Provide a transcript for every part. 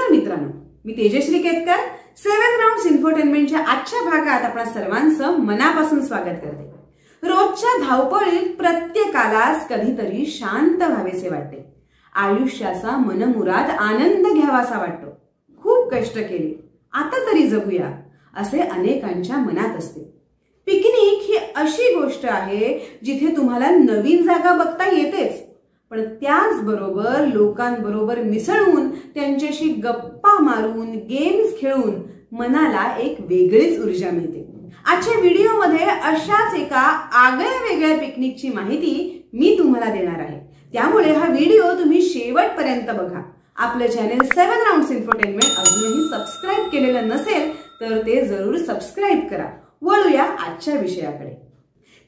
नमस्कार मित्रांनो, मी तेजश्री केतकर. 7 राउंड्स इन्फोटेनमेंटच्या आजच्या भागात आपणा सर्वांचं मनापासून स्वागत करते. रोजच्या धावपळीत प्रत्येकालाच कधीतरी शांत व्हावेसे वाटते. आयुष्याचा मनमुराद आनंद घ्यावासा वाटतो. खूप कष्ट केले, आता तरी जगूया असे अनेकांच्या मनात असते. पिकनिक ही अशी गोष्ट आहे जिथे तुम्हाला नवीन जागा बघता येतेच, पण त्याचबरोबर लोकांबरोबर मिसळून त्यांच्याशी गप्पा मारून गेम्स खेळून मनाला एक वेगळीच ऊर्जा मिळते. आजच्या व्हिडिओमध्ये अशाच एका आगळ्या वेगळ्या पिकनिकची माहिती मी तुम्हाला देणार आहे. त्यामुळे हा व्हिडिओ तुम्ही शेवटपर्यंत बघा. आपलं चॅनल 7 राउंड्स इन्फोटेनमेंट अजूनही सबस्क्राइब केलेलं नसेल तर ते जरूर सबस्क्राइब करा. वळूया आजच्या विषयाकडे.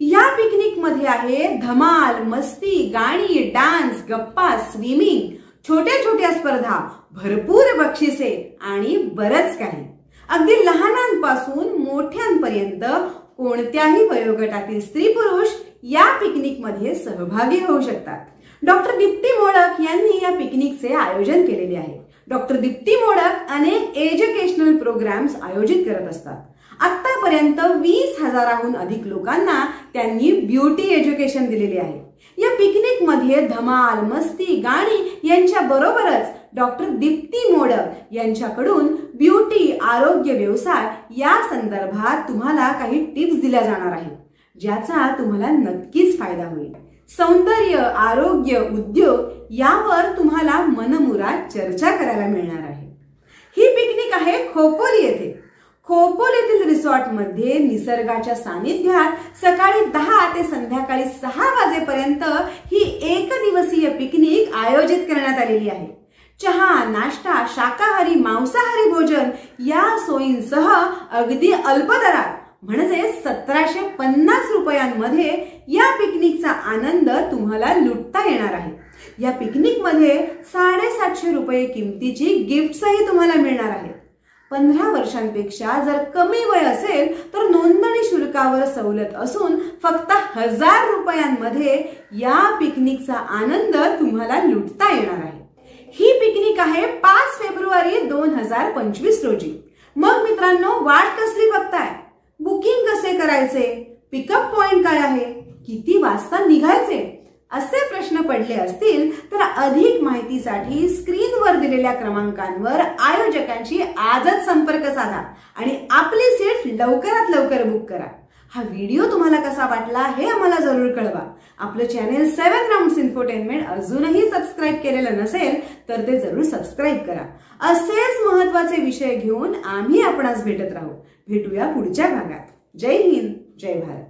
या पिकनिक मध्ये आहे धमाल, मस्ती, गाणी, डान्स, गप्पा, स्विमिंग, छोट्या छोट्या स्पर्धा, भरपूर बक्षिसे आणि बरच काही. अगदी लहानांपासून मोठ्यांपर्यंत कोणत्याही वयोगटातील स्त्री पुरुष या पिकनिक मध्ये सहभागी होऊ शकतात. डॉक्टर दीप्ती मोडक यांनी या पिकनिकचे आयोजन केलेले आहे. डॉक्टर दीप्ती मोडक अनेक एज्युकेशनल प्रोग्राम्स आयोजित करत असतात. आतापर्यंत 20,000हून अधिक लोकांना त्यांनी ब्युटी एज्युकेशन दिलेले आहे. या पिकनिक मध्ये धमाल, मस्ती, गाणी यांच्या बरोबरच डॉक्टर दीप्ती मोडक यांच्याकडून ब्युटी, आरोग्य, व्यवसाय या संदर्भात तुम्हाला काही टिप्स दिल्या जाणार आहेत, ज्याचा तुम्हाला नक्कीच फायदा होईल. सौंदर्य, आरोग्य, उद्योग यावर तुम्हाला मनमुराद चर्चा करायला मिळणार आहे. ही पिकनिक आहे खोपोली येथे. खोपोलीतील रिसॉर्ट मध्ये निसर्गाच्या सानिध्यात सकाळी 10 ते संध्याकाळी 6 वाजेपर्यंत ही एकदिवसीय पिकनिक आयोजित करण्यात आलेली आहे. चहा, नाश्ता, शाकाहारी, मांसाहारी भोजन या सोयींसह अगदी अल्प दरात म्हणजे 1750 रुपयांमध्ये या पिकनिकचा आनंद तुम्हाला लुटता येणार आहे. या पिकनिक मध्ये 750 रुपये किमतीची गिफ्ट्सही तुम्हाला मिळणार आहेत. 15 वर्षांपेक्षा जर कमी वय असेल तर नोंदणी शुल्कावर सवलत असून फक्त 1000 रुपयांमध्ये या पिकनिकचा आनंद तुम्हाला लुटता येणार आहे. ही पिकनिक आहे 5 फेब्रुवारी 2025 रोजी. मग मित्रांनो, वाट कसली बघताय? बुकिंग कसे करायचे? पिकअप पॉइंट काय आहे? किती वाजता निघायचे? असे प्रश्न पडले असतील तर अधिक माहितीसाठी स्क्रीनवर दिलेल्या क्रमांकांवर आयोजकांशी आजच संपर्क साधा आणि आपली सीट लवकरात लवकर बुक करा. हा व्हिडिओ तुम्हाला कसा वाटला हे आम्हाला जरूर कळवा. आपलं चॅनल 7 राउंड्स इन्फोटेनमेंट अजूनही सबस्क्राइब केलेलं नसेल तर ते जरूर सबस्क्राइब करा. असेच महत्त्वाचे विषय घेऊन आम्ही आपणास भेटत राहू. भेटूया पुढच्या भागात. जय हिंद, जय भारत.